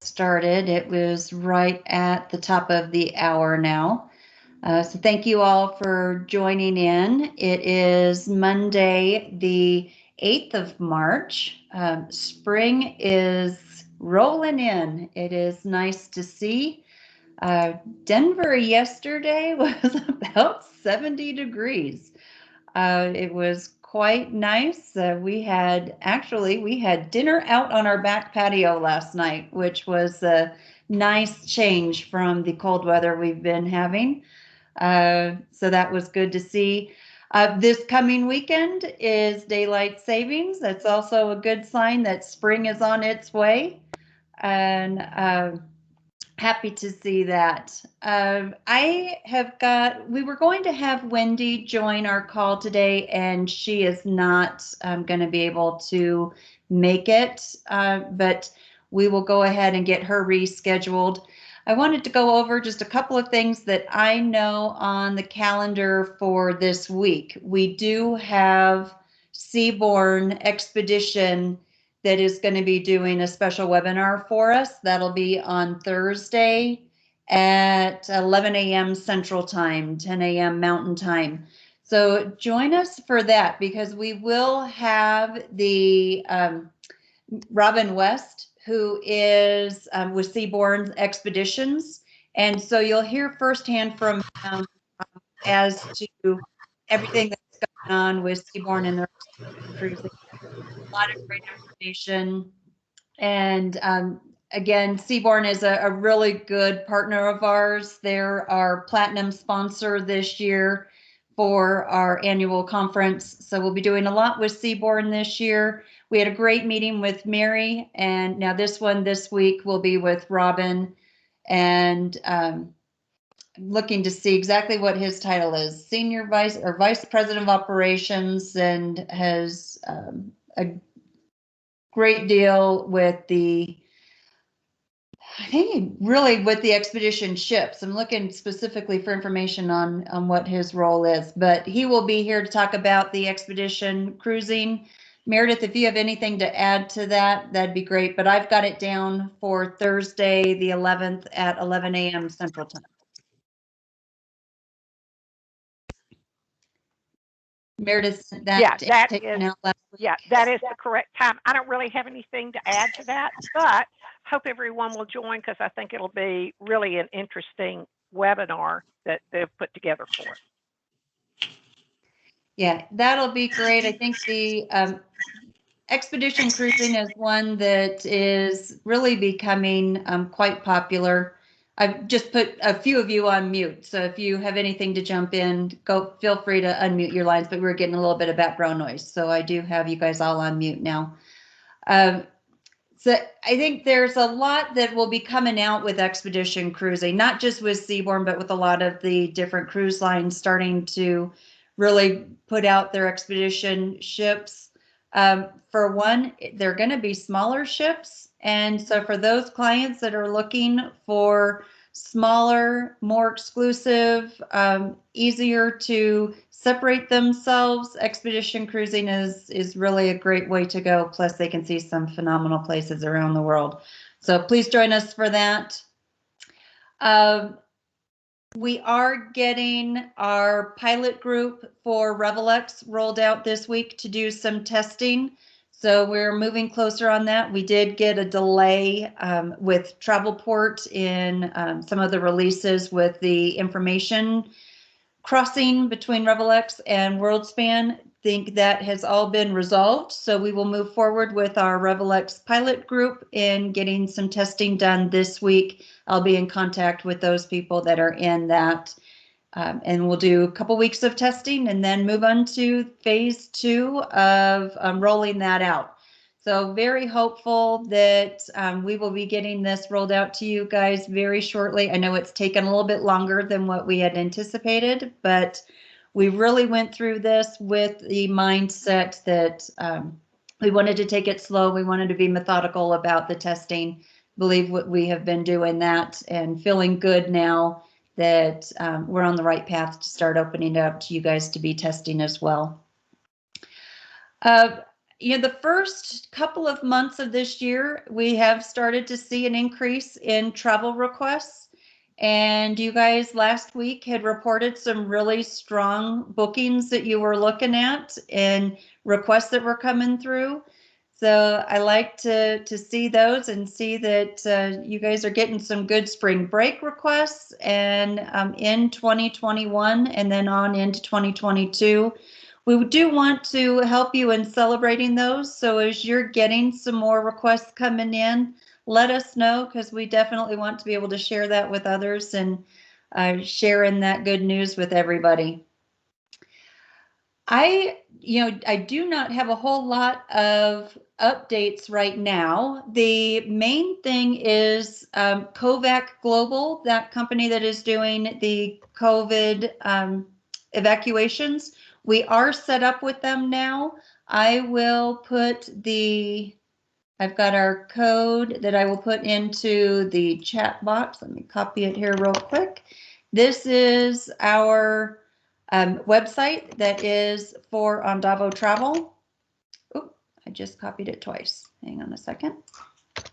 started. It was right at the top of the hour now. So thank you all for joining in. It is Monday, the 8th of March. Spring is rolling in. It is nice to see. Denver yesterday was about 70 degrees. It was quite nice. We had dinner out on our back patio last night, which was a nice change from the cold weather we've been having. So that was good to see. This coming weekend is daylight savings. That's also a good sign that spring is on its way. And happy to see that. We were going to have Wendy join our call today, and she is not going to be able to make it, but we will go ahead and get her rescheduled. I wanted to go over just a couple of things that I know on the calendar for this week. We do have Seabourn Expedition that is going to be doing a special webinar for us. That'll be on Thursday at 11 a.m. Central Time, 10 a.m. Mountain Time. So join us for that, because we will have the Robin West, who is with Seabourn Expeditions. And so you'll hear firsthand from him as to everything that's going on with Seabourn and their cruising. A lot of great information. And again, Seabourn is a really good partner of ours. They're our platinum sponsor this year for our annual conference. So we'll be doing a lot with Seabourn this year. We had a great meeting with Mary, and now this week will be with Robin, and looking to see exactly what his title is, Senior Vice or Vice President of Operations, and has a great deal with I think really with the expedition ships. I'm looking specifically for information on what his role is, but he will be here to talk about the expedition cruising. Meredith, if you have anything to add to that, that'd be great, but I've got it down for Thursday, the 11th at 11 a.m. Central Time. Meredith, that is the correct time. I don't really have anything to add to that, but hope everyone will join, because I think it'll be really an interesting webinar that they've put together for us. Yeah, that'll be great. I think the expedition cruising is one that is really becoming quite popular. I've just put a few of you on mute, so if you have anything to jump in, feel free to unmute your lines, but we're getting a little bit of background noise, so I do have you guys all on mute now. So I think there's a lot that will be coming out with expedition cruising, not just with Seabourn, but with a lot of the different cruise lines starting to really put out their expedition ships. For one, they're going to be smaller ships. And so for those clients that are looking for smaller, more exclusive, easier to separate themselves, expedition cruising is really a great way to go. Plus they can see some phenomenal places around the world. So please join us for that. We are getting our pilot group for RevelX rolled out this week to do some testing. So we're moving closer on that. We did get a delay with Travelport in some of the releases with the information crossing between RevelX and WorldSpan. Think that has all been resolved. So we will move forward with our RevelX pilot group in getting some testing done this week. I'll be in contact with those people that are in that. And we'll do a couple weeks of testing and then move on to phase 2 of rolling that out. So very hopeful that we will be getting this rolled out to you guys very shortly. I know it's taken a little bit longer than what we had anticipated, but we really went through this with the mindset that we wanted to take it slow. We wanted to be methodical about the testing. I believe what we have been doing that and feeling good now that we're on the right path to start opening it up to you guys to be testing as well. the first couple of months of this year, we have started to see an increase in travel requests. And you guys last week had reported some really strong bookings that you were looking at and requests that were coming through. So I like to see those and see that you guys are getting some good spring break requests and in 2021 and then on into 2022. We do want to help you in celebrating those. So as you're getting some more requests coming in, let us know, because we definitely want to be able to share that with others and sharing that good news with everybody. I do not have a whole lot of updates right now. The main thing is COVAC Global, that company that is doing the COVID evacuations. We are set up with them now. I've got our code that I will put into the chat box. Let me copy it here real quick. This is our website that is for Andavo Travel. Oop, I just copied it twice. Hang on a second. If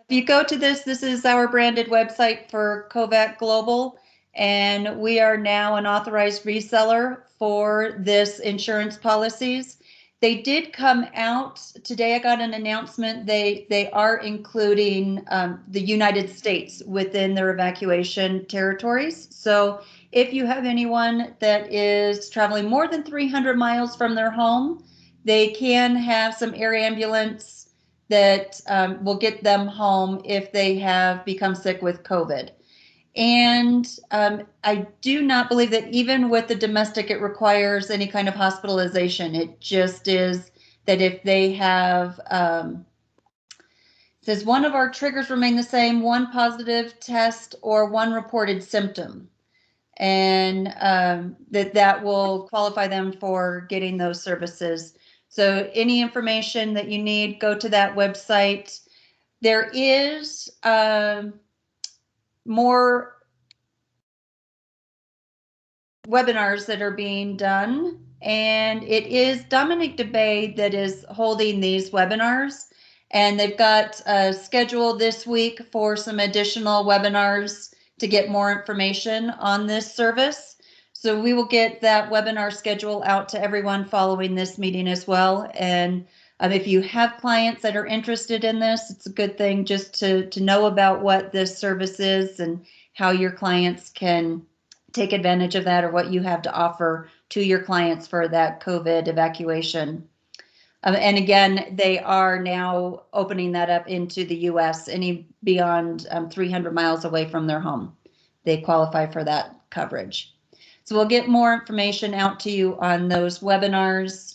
you go to this is our branded website for COVAC Global, and we are now an authorized reseller for this insurance policies. They did come out today. I got an announcement. They are including the United States within their evacuation territories. So if you have anyone that is traveling more than 300 miles from their home, they can have some air ambulance that will get them home if they have become sick with COVID. And I do not believe that even with the domestic, it requires any kind of hospitalization. It just is that if they have, says one of our triggers remain the same, one positive test or one reported symptom. And that will qualify them for getting those services. So any information that you need, go to that website. There is more webinars that are being done, and it is Dominic DeBay that is holding these webinars, and they've got a schedule this week for some additional webinars to get more information on this service. So we will get that webinar schedule out to everyone following this meeting as well. And if you have clients that are interested in this, it's a good thing just to know about what this service is and how your clients can take advantage of that, or what you have to offer to your clients for that COVID evacuation. And again, they are now opening that up into the US, any beyond 300 miles away from their home. They qualify for that coverage. So we'll get more information out to you on those webinars.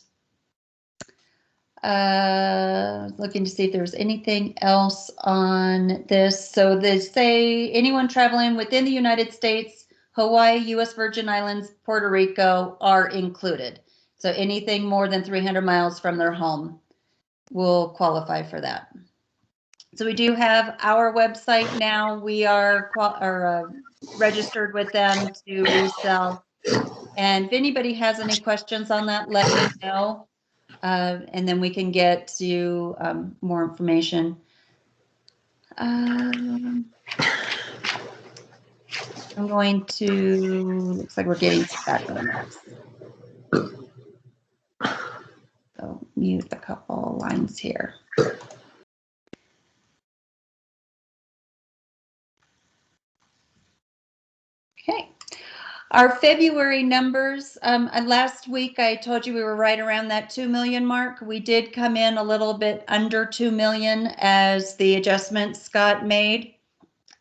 Looking to see if there's anything else on this. So they say anyone traveling within the United States, Hawaii, U.S. Virgin Islands, Puerto Rico are included. So anything more than 300 miles from their home will qualify for that. So we do have our website now. We are registered with them to resell. And if anybody has any questions on that, let me know. And then we can get you more information. I'm going to, looks like we're getting some background noise. So mute a couple lines here. Okay. Our February numbers, last week I told you we were right around that 2 million mark. We did come in a little bit under 2 million as the adjustments got made,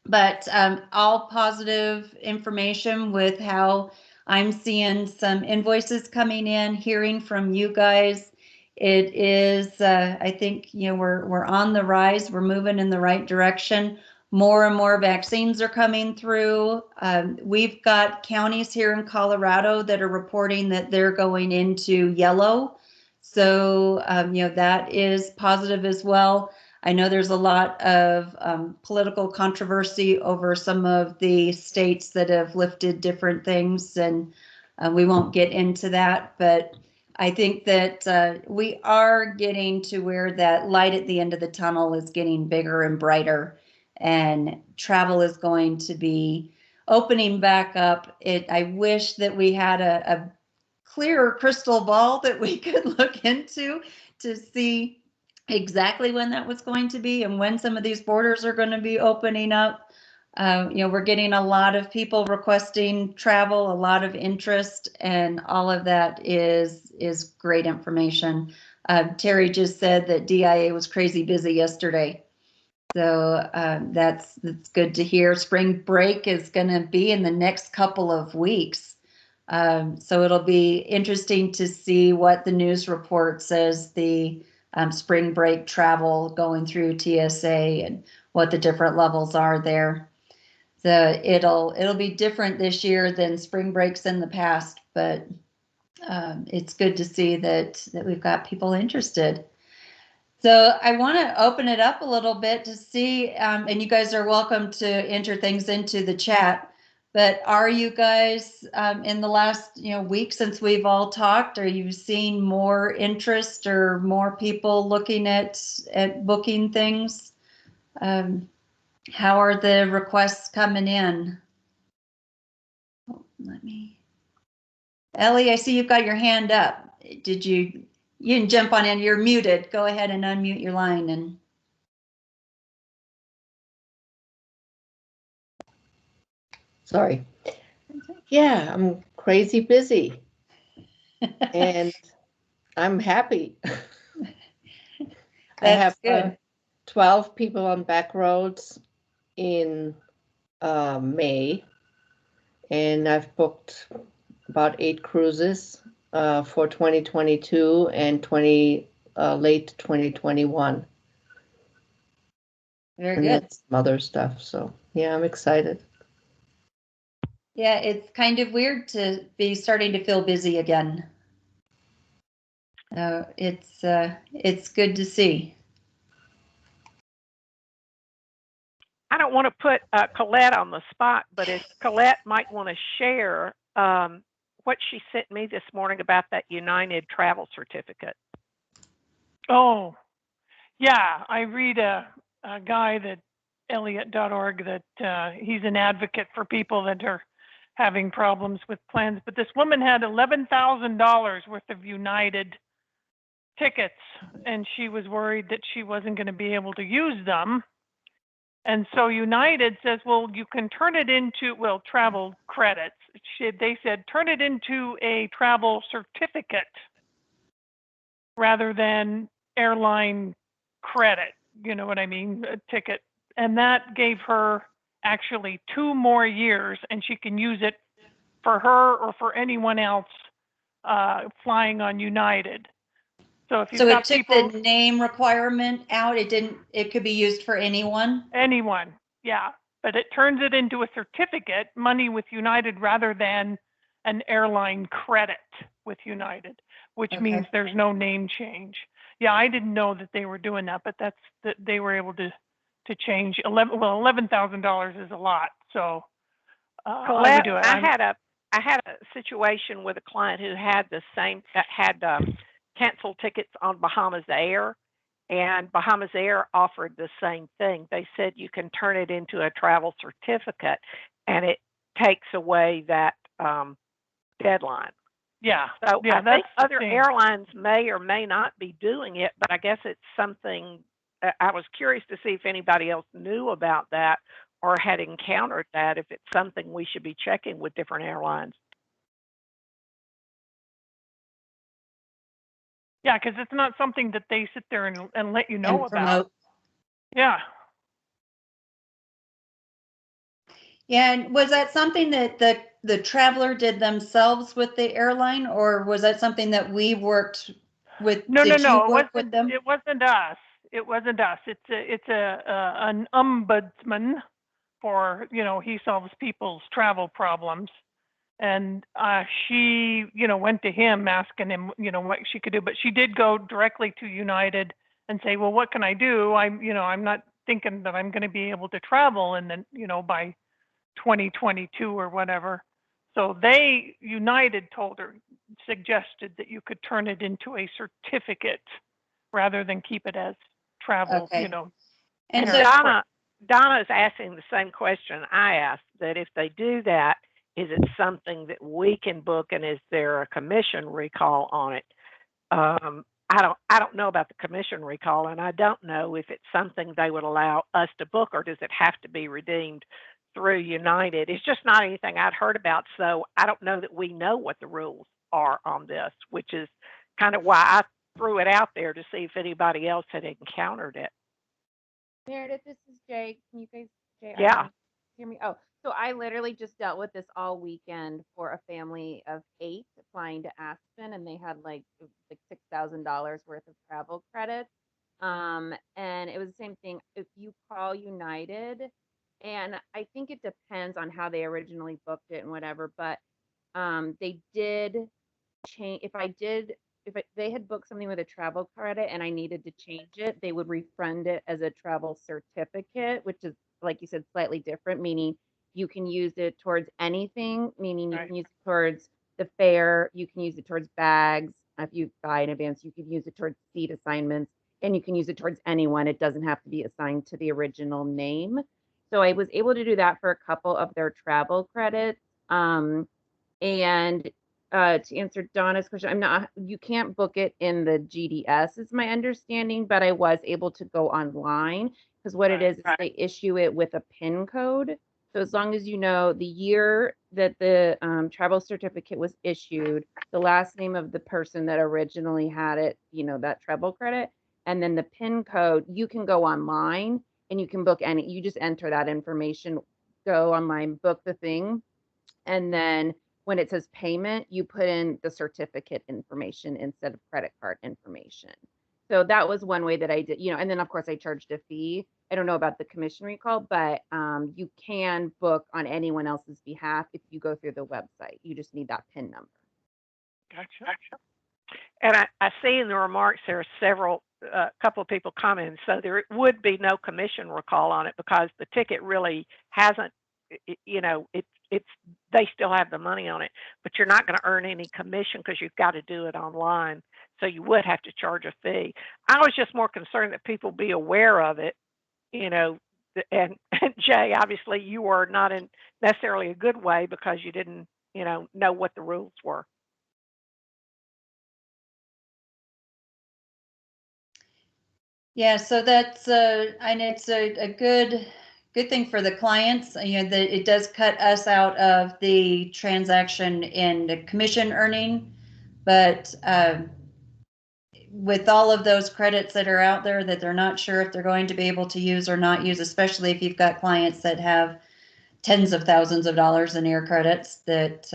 but all positive information with how I'm seeing some invoices coming in, hearing from you guys. It is, I think, we're on the rise. We're moving in the right direction. More and more vaccines are coming through. We've got counties here in Colorado that are reporting that they're going into yellow. So, that is positive as well. I know there's a lot of political controversy over some of the states that have lifted different things, and we won't get into that, but I think that we are getting to where that light at the end of the tunnel is getting bigger and brighter, and travel is going to be opening back up. I wish that we had a clearer crystal ball that we could look into to see exactly when that was going to be and when some of these borders are going to be opening up. We're getting a lot of people requesting travel, a lot of interest, and all of that is great information. Terry just said that DIA was crazy busy yesterday. So that's good to hear. Spring break is going to be in the next couple of weeks. So it'll be interesting to see what the news report says the spring break travel going through TSA and what the different levels are there. So it'll be different this year than spring breaks in the past, but it's good to see that we've got people interested. So I want to open it up a little bit to see, and you guys are welcome to enter things into the chat. But are you guys in the last week since we've all talked, are you seeing more interest or more people looking at booking things? How are the requests coming in? Ellie, I see you've got your hand up. You can jump on in. You're muted. Go ahead and unmute your line and. Sorry. Yeah, I'm crazy busy. And I'm happy. I have 12 people on back roads in May, and I've booked about 8 cruises for 2022 and late 2021. Very and good. That's some other stuff. So yeah, I'm excited. Yeah, it's kind of weird to be starting to feel busy again. It's good to see. I don't want to put Colette on the spot, but if Colette might want to share what she sent me this morning about that United travel certificate. Oh, yeah. I read a guy that Elliot.org that he's an advocate for people that are having problems with plans. But this woman had $11,000 worth of United tickets, and she was worried that she wasn't going to be able to use them. And so United says, well, you can turn it into, travel credits. They said, turn it into a travel certificate rather than airline credit. You know what I mean? A ticket. And that gave her actually 2 more years, and she can use it for her or for anyone else flying on United. So if you've got took people, the name requirement out. It could be used for anyone. Anyone, yeah. But it turns it into a certificate, money with United, rather than an airline credit with United, which means there's no name change. Yeah, I didn't know that they were doing that, but that they were able to change $11,000 is a lot. So Colette, I would do it. I had a situation with a client who had the same had canceled tickets on Bahamas Air, and Bahamas Air offered the same thing. They said you can turn it into a travel certificate, and it takes away that deadline. Yeah. So I think other airlines may or may not be doing it, but I guess it's something. I was curious to see if anybody else knew about that or had encountered that, if it's something we should be checking with different airlines. Yeah, because it's not something that they sit there and let you know about. Yeah. Yeah, and was that something that the traveler did themselves with the airline, or was that something that we worked with? No. With them? It wasn't us. It wasn't us. It's an ombudsman for, he solves people's travel problems. And she, went to him asking him, what she could do. But she did go directly to United and say, well, what can I do? I'm not thinking that I'm going to be able to travel and then, by 2022 or whatever. So United told her, suggested that you could turn it into a certificate rather than keep it as travel, Okay. And so Donna's asking the same question I asked, that if they do that, is it something that we can book, and is there a commission recall on it? I don't know about the commission recall, and I don't know if it's something they would allow us to book, or does it have to be redeemed through United? It's just not anything I'd heard about, so I don't know that we know what the rules are on this, which is kind of why I threw it out there to see if anybody else had encountered it. Meredith, this is Jay. Can you guys, Jay? Yeah. Hear me? Oh, so I literally just dealt with this all weekend for a family of 8 flying to Aspen, and they had like $6,000 worth of travel credits. And it was the same thing. If you call United, and I think it depends on how they originally booked it and whatever, but they did change. If they had booked something with a travel credit and I needed to change it, they would refund it as a travel certificate, which is, like you said, slightly different, meaning you can use it towards anything, meaning you Right. can use it towards the fare, you can use it towards bags. If you buy in advance, you can use it towards seat assignments, and you can use it towards anyone. It doesn't have to be assigned to the original name. So I was able to do that for a couple of their travel credits. And to answer Donna's question, you can't book it in the GDS, is my understanding, but I was able to go online, because what it is they issue it with a PIN code. So as long as you know the year that the travel certificate was issued, the last name of the person that originally had it, that travel credit, and then the PIN code, you can go online and you can book you just enter that information, go online, book the thing, and then when it says payment, you put in the certificate information instead of credit card information. So that was one way that I did, and then of course I charged a fee. I don't know about the commission recall, but you can book on anyone else's behalf if you go through the website. You just need that PIN number. Gotcha. And I see in the remarks there are several, couple of people commenting, so there would be no commission recall on it because the ticket really hasn't, it's they still have the money on it, but you're not going to earn any commission because you've got to do it online. So you would have to charge a fee. I was just more concerned that people be aware of it, and Jay, obviously you were not in necessarily a good way because you didn't, know what the rules were. Yeah, so that's and it's a good thing for the clients. That it does cut us out of the transaction in the commission earning, but with all of those credits that are out there that they're not sure if they're going to be able to use or not use, especially if you've got clients that have tens of thousands of dollars in air credits, that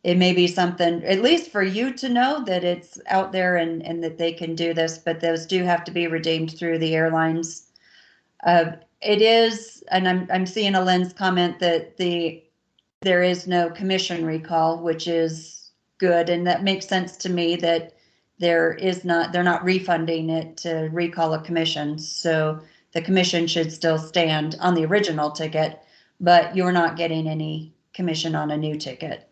it may be something, at least for you to know that it's out there and that they can do this, but those do have to be redeemed through the airlines. It is, and I'm seeing a Lynn's comment that there is no commission recall, which is good, and that makes sense to me that they're not refunding it to recall a commission. So the commission should still stand on the original ticket, but you're not getting any commission on a new ticket.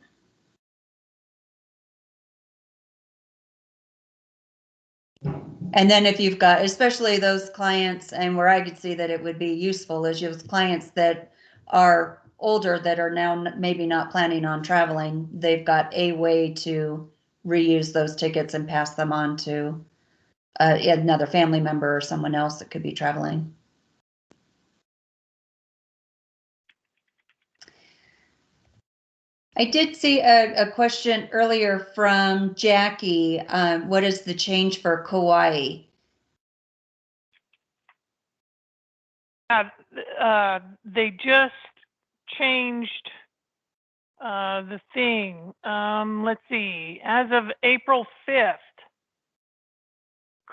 And then if you've got, especially those clients, and where I could see that it would be useful is those clients that are older that are now maybe not planning on traveling, they've got a way to reuse those tickets and pass them on to another family member or someone else that could be traveling. I did see a question earlier from Jackie. What is the change for Kauai? They just changed the thing. Let's see. As of April 5th,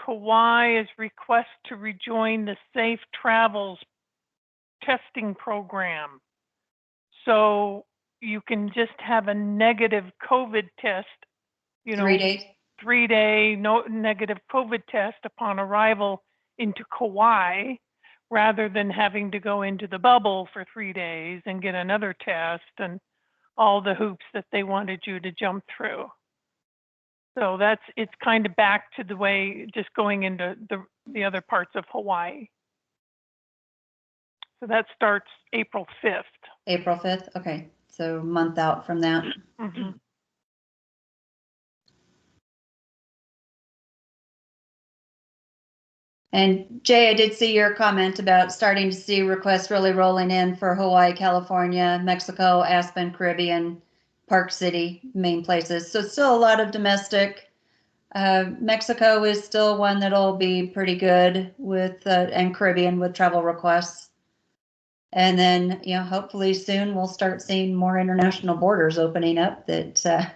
Kauai is request to rejoin the Safe Travels testing program. So you can just have a negative COVID test, 3 days. 3-day negative COVID test upon arrival into Kauai, rather than having to go into the bubble for 3 days and get another test and all the hoops that they wanted you to jump through. So it's kind of back to the way, just going into the other parts of Hawaii. So that starts April 5th. April 5th. Okay. So a month out from that. Mm-hmm. And Jay, I did see your comment about starting to see requests really rolling in for Hawaii, California, Mexico, Aspen, Caribbean, Park City, main places. So still a lot of domestic. Mexico is still one that'll be pretty good with, and Caribbean with travel requests. And then, you know, hopefully soon we'll start seeing more international borders opening up that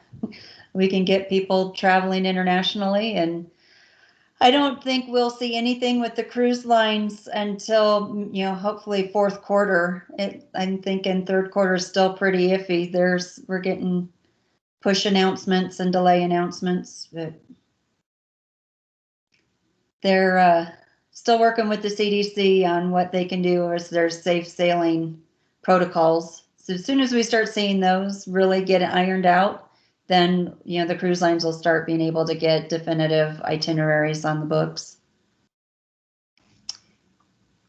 we can get people traveling internationally. And I don't think we'll see anything with the cruise lines until, you know, hopefully fourth quarter. I'm thinking third quarter is still pretty iffy. We're getting push announcements and delay announcements, but they're still working with the CDC on what they can do as their safe sailing protocols. So as soon as we start seeing those really get ironed out, then, you know, the cruise lines will start being able to get definitive itineraries on the books.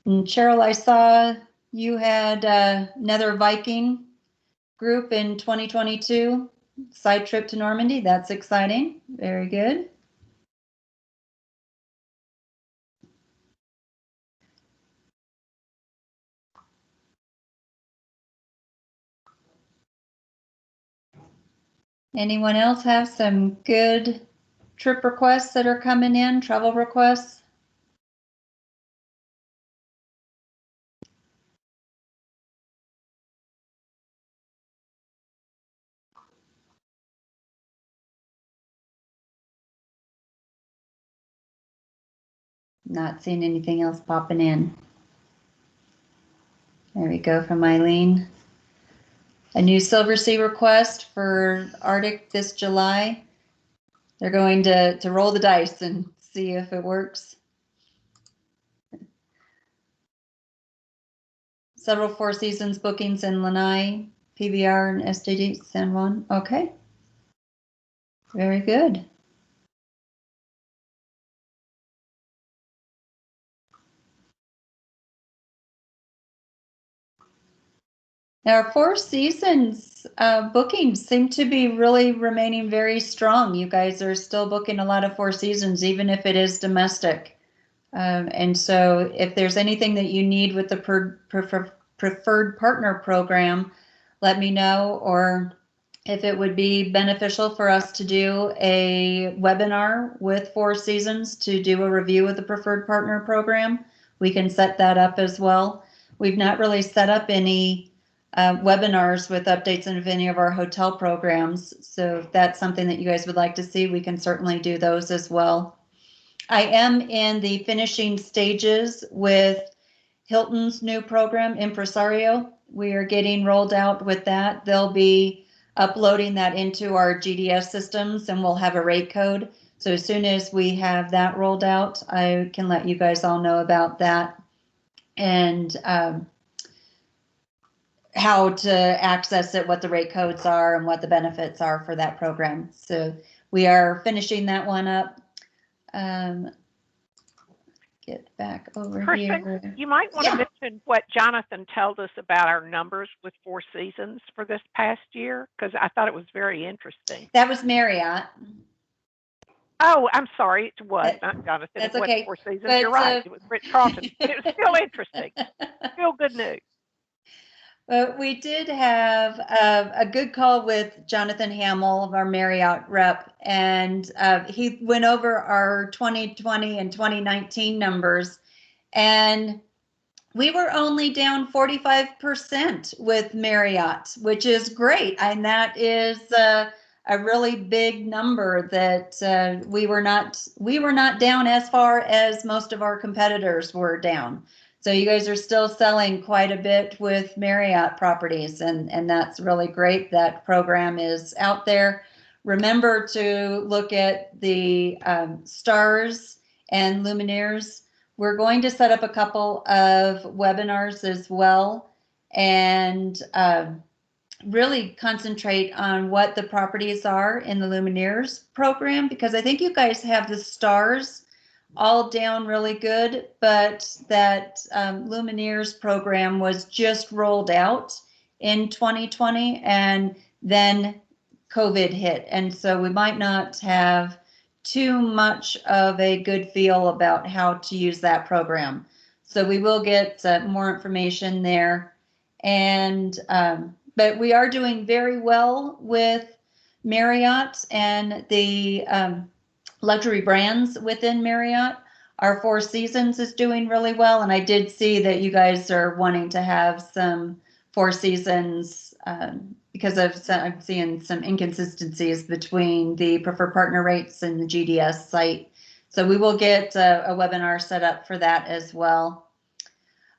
And Cheryl, I saw you had another Viking group in 2022, side trip to Normandy. That's exciting. Very good. Anyone else have some good trip requests that are coming in, travel requests? Not seeing anything else popping in. There we go from Eileen. A new Silver Sea request for Arctic this July. They're going to roll the dice and see if it works. Several Four Seasons bookings in Lanai, PBR, and STD San Juan. Okay. Very good. Now, our Four Seasons bookings seem to be really remaining very strong. You guys are still booking a lot of Four Seasons, even if it is domestic. And so if there's anything that you need with the preferred partner program, let me know, or if it would be beneficial for us to do a webinar with Four Seasons to do a review of the preferred partner program, we can set that up as well. We've not really set up any webinars with updates of any of our hotel programs. So if that's something that you guys would like to see, we can certainly do those as well. I am in the finishing stages with Hilton's new program, Impresario. We are getting rolled out with that. They'll be uploading that into our GDS systems, and we'll have a rate code. So as soon as we have that rolled out, I can let you guys all know about that and how to access it, what the rate codes are, and what the benefits are for that program. So we are finishing that one up. Get back over Kristen, here. you might want to mention what Jonathan told us about our numbers with Four Seasons for this past year, because I thought it was very interesting. That was Marriott. Oh, I'm sorry. It was not Jonathan. That's it was okay. Four Seasons. But, you're right. It was Ritz-Carlton. But it was still interesting. Still good news. We did have a good call with Jonathan Hamill, our Marriott rep, and he went over our 2020 and 2019 numbers, and we were only down 45% with Marriott, which is great, and that is a really big number that we were not down as far as most of our competitors were down. So you guys are still selling quite a bit with Marriott properties, and that's really great. That program is out there. Remember to look at the stars and luminaires. We're going to set up a couple of webinars as well, and really concentrate on what the properties are in the Lumineers program, because I think you guys have the stars all down really good, but that Lumineers program was just rolled out in 2020, and then COVID hit. And so we might not have too much of a good feel about how to use that program. So we will get more information there. And but we are doing very well with Marriott and the luxury brands within Marriott. Our Four Seasons is doing really well, and I did see that you guys are wanting to have some Four Seasons because I'm seeing some inconsistencies between the preferred partner rates and the GDS site. So we will get a webinar set up for that as well.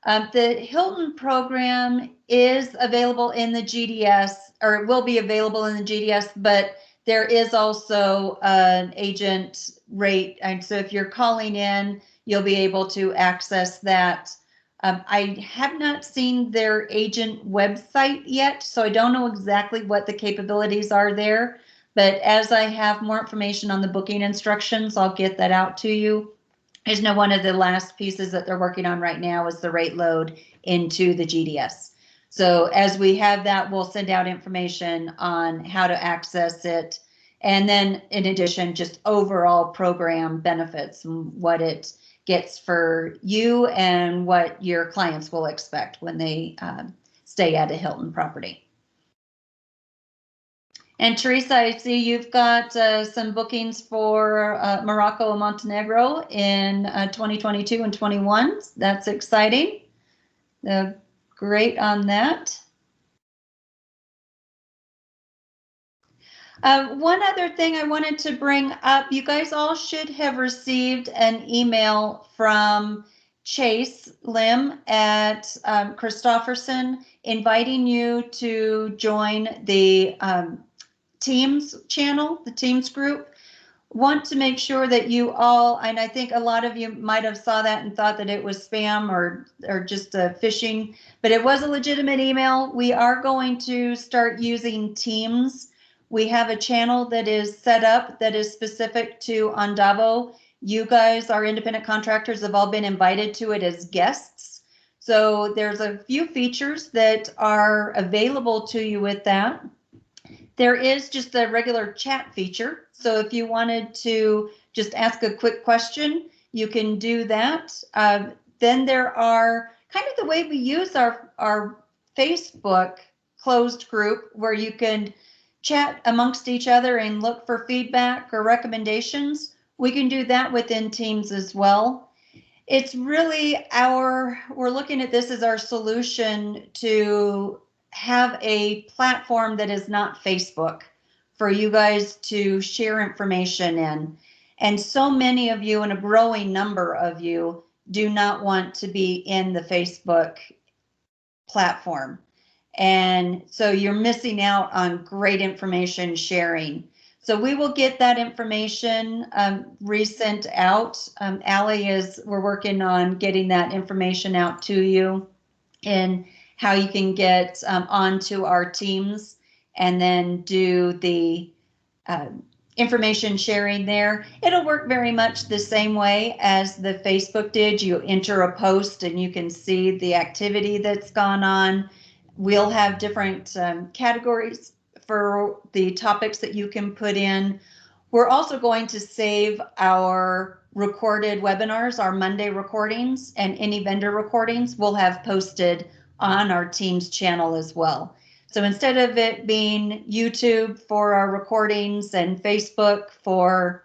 The Hilton program is available in the GDS, or it will be available in the GDS, but there is also an agent rate. And so if you're calling in, you'll be able to access that. I have not seen their agent website yet, so I don't know exactly what the capabilities are there. But as I have more information on the booking instructions, I'll get that out to you. I just know one of the last pieces that they're working on right now is the rate load into the GDS. So as we have that, we'll send out information on how to access it. And then in addition, just overall program benefits and what it gets for you and what your clients will expect when they stay at a Hilton property. And Teresa, I see you've got some bookings for Morocco and Montenegro in 2022 and 21. That's exciting. Great on that. One other thing I wanted to bring up, you guys all should have received an email from Chase Lim at Christofferson inviting you to join the Teams channel, the Teams group. Want to make sure that you all, and I think a lot of you might have saw that and thought that it was spam or just phishing, but it was a legitimate email. We are going to start using Teams. We have a channel that is set up that is specific to Andavo. You guys, our independent contractors, have all been invited to it as guests. So there's a few features that are available to you with that. There is just a regular chat feature. So if you wanted to just ask a quick question, you can do that. Then there are kind of the way we use our Facebook closed group, where you can chat amongst each other and look for feedback or recommendations. We can do that within Teams as well. It's really we're looking at this as our solution to have a platform that is not Facebook for you guys to share information in. And so many of you, and a growing number of you, do not want to be in the Facebook platform. And so you're missing out on great information sharing. So we will get that information resent out. Allie we're working on getting that information out to you and how you can get onto our Teams and then do the information sharing there. It'll work very much the same way as the Facebook did. You enter a post and you can see the activity that's gone on. We'll have different categories for the topics that you can put in. We're also going to save our recorded webinars, our Monday recordings, and any vendor recordings we'll have posted on our Teams channel as well. So instead of it being YouTube for our recordings and Facebook for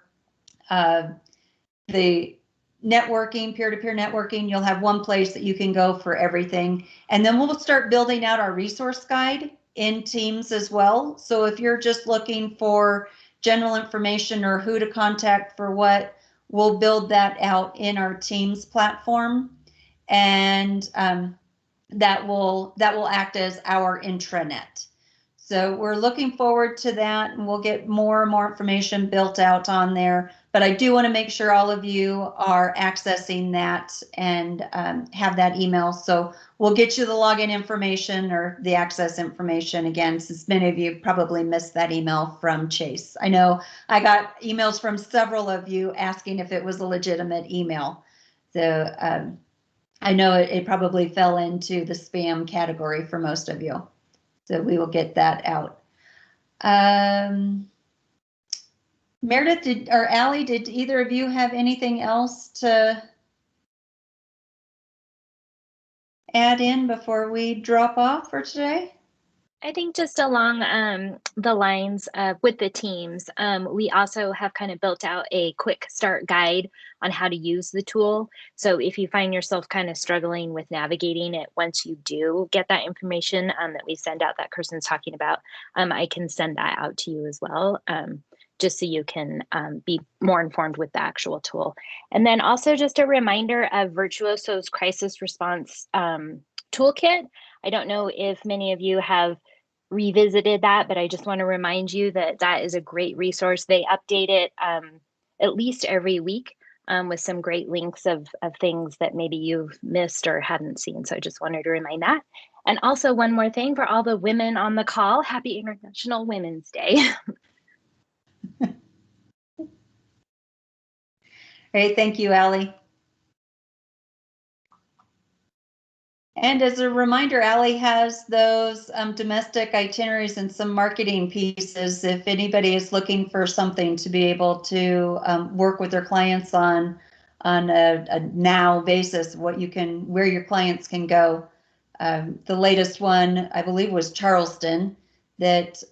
the networking, peer-to-peer networking, you'll have one place that you can go for everything. And then we'll start building out our resource guide in Teams as well. So if you're just looking for general information or who to contact for what, we'll build that out in our Teams platform. And that will act as our intranet. So we're looking forward to that, and we'll get more and more information built out on there. but I do want to make sure all of you are accessing that and have that email. So we'll get you the login information or the access information again, since many of you probably missed that email from Chase. I know I got emails from several of you asking if it was a legitimate email. So I know it probably fell into the spam category for most of you. So we will get that out. Meredith or Allie, did either of you have anything else to add in before we drop off for today? I think just along the lines with the teams, we also have kind of built out a quick start guide on how to use the tool. So if you find yourself kind of struggling with navigating it, once you do get that information that we send out that Kirsten's talking about, I can send that out to you as well, just so you can be more informed with the actual tool. And then also just a reminder of Virtuoso's crisis response toolkit. I don't know if many of you have revisited that, but I just want to remind you that that is a great resource. They update it at least every week with some great links of things that maybe you've missed or hadn't seen. So I just wanted to remind that. And also one more thing for all the women on the call, happy International Women's Day. Great, thank you, Allie. And as a reminder, Allie has those domestic itineraries and some marketing pieces. If anybody is looking for something to be able to work with their clients on a now basis, where your clients can go. The latest one, I believe, was Charleston, that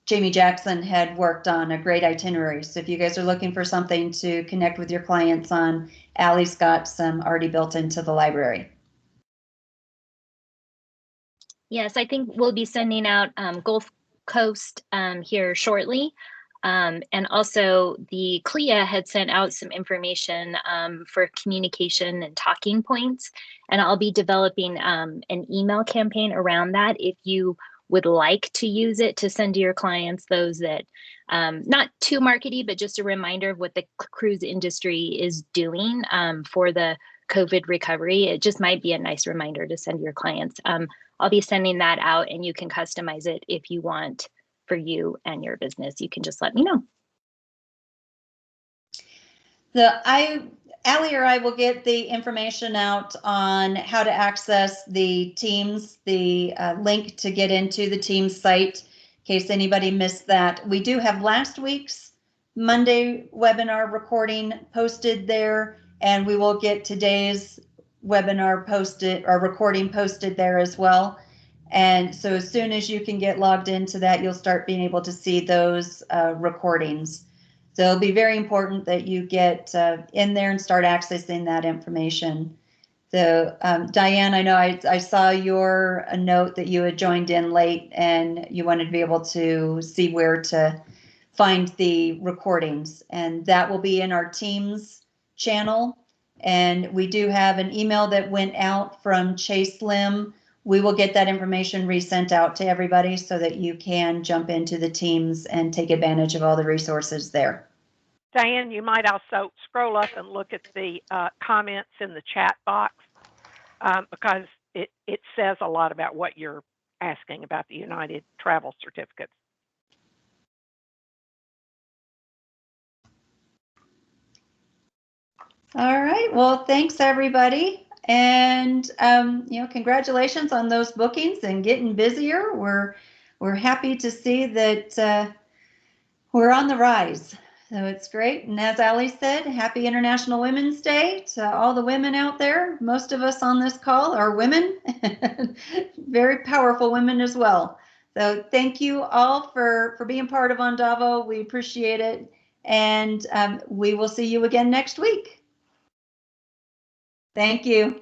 Jamie Jackson had worked on, a great itinerary. So if you guys are looking for something to connect with your clients on, Allie's got some already built into the library. Yes, I think we'll be sending out Gulf Coast here shortly. And also the CLIA had sent out some information for communication and talking points. And I'll be developing an email campaign around that if you would like to use it to send to your clients those that, not too markety, but just a reminder of what the cruise industry is doing for the COVID recovery. It just might be a nice reminder to send your clients. I'll be sending that out and you can customize it if you want for you and your business. You can just let me know. Allie or I will get the information out on how to access the Teams, the link to get into the Teams site, in case anybody missed that. We do have last week's Monday webinar recording posted there, and we will get today's webinar posted or recording posted there as well. And so as soon as you can get logged into that, you'll start being able to see those recordings. So it'll be very important that you get in there and start accessing that information. So Diane, I know I saw your note that you had joined in late and you wanted to be able to see where to find the recordings, and that will be in our Teams channel. And we do have an email that went out from Chase Lim. We will get that information resent out to everybody so that you can jump into the Teams and take advantage of all the resources there. Diane, you might also scroll up and look at the comments in the chat box because it says a lot about what you're asking about the United travel certificates. All right, well, thanks everybody. And congratulations on those bookings and getting busier. We're happy to see that we're on the rise. So it's great. And as Allie said, happy International Women's Day to all the women out there. Most of us on this call are women, very powerful women as well. So thank you all for being part of Andavo. We appreciate it. And we will see you again next week. Thank you.